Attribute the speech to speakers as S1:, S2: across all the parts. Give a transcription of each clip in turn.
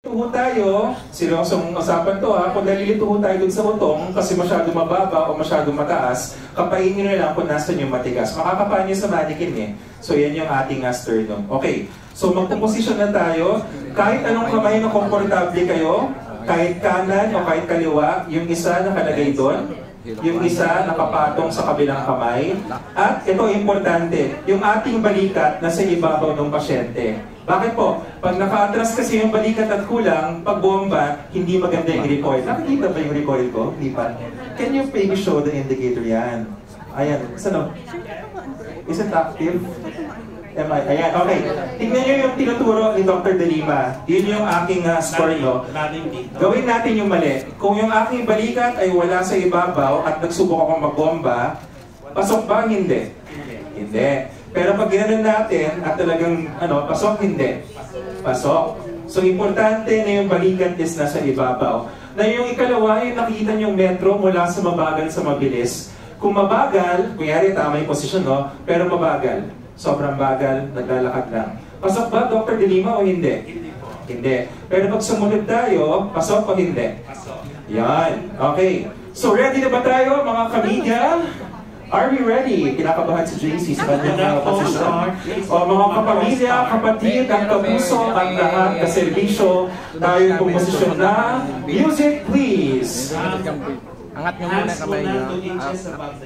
S1: Tuho tayo, seryosong usapan to ha, kung nalilito tayo dun sa utong kasi masyado mababa o masyado mataas, kapain nyo na lang kung nasan yung matigas. Makakapaan nyo sa mannequin eh. So yan yung ating sternum. Okay, so magpuposisyon na tayo. Kahit anong kamay na komportable kayo, kahit kanan o kahit kaliwa, yung isa nakalagay doon, yung isa nakapatong sa kabilang kamay. At ito importante, yung ating balikat nasa ibabaw ng pasyente. Bakit po? Pag naka-atras kasi yung balikat at kulang, pag bomba, hindi maganda yung recoil. Nakikita ba yung recoil ko? Hindi pa. Can you maybe show the indicator yan? Ayan. Saan? Is it active? Ayan, okay. Tingnan nyo yung tinuturo ni Dr. De Lima. Yun yung aking score, no? Gawin natin yung mali. Kung yung aking balikat ay wala sa ibabaw at nagsubok akong magbomba, pasok ba? Hindi. Hindi. Pero pag ginanon natin at talagang pasok, hindi. Pasok. So importante na yung balikat is nasa ibabaw. Na yung ikalawa, yung nakikita yung metro mula sa mabagal sa mabilis. Kung mabagal, kunyari tama yung posisyon, no? Pero mabagal. Sobrang bagal, naglalakad lang. Pasok ba, Dr. De Lima, o hindi? Hindi. Pero pag sumunod tayo, pasok o hindi? Pasok. Yan. Okay. So ready na ba tayo, mga kamedya? Are we ready? Kinakabahan si JC sa kanyang posisyon. O mga kapamilya, kapatid, at kapuso, at lahat kaservisyo, tayo pong posisyon na. Music, please!
S2: Angat nyo muna kamay nyo.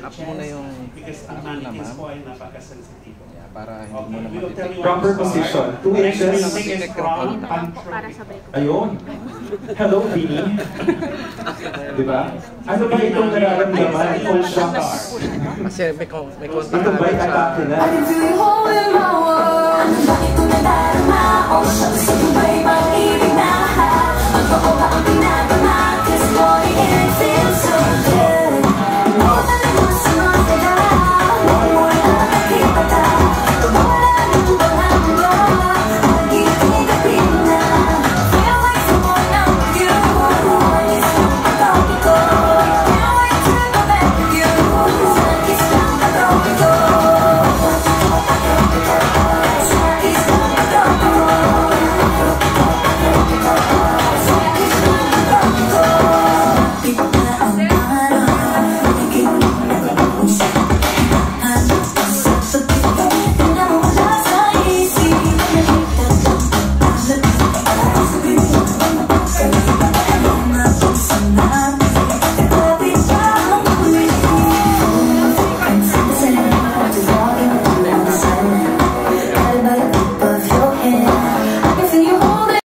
S2: Up muna yung...
S3: Because ang mannequins po ay napaka-sensitive.
S2: Para hindi mo na matitake.
S1: Proper position. 2 inches. Ayun. Hello, Vinny. Diba? Ano ba itong nararamdaman? Full shocks.
S2: Kasi may konti
S1: ito ba'y atake na?
S4: Bakit ko nadarama? O siyang sabay pag-ibig na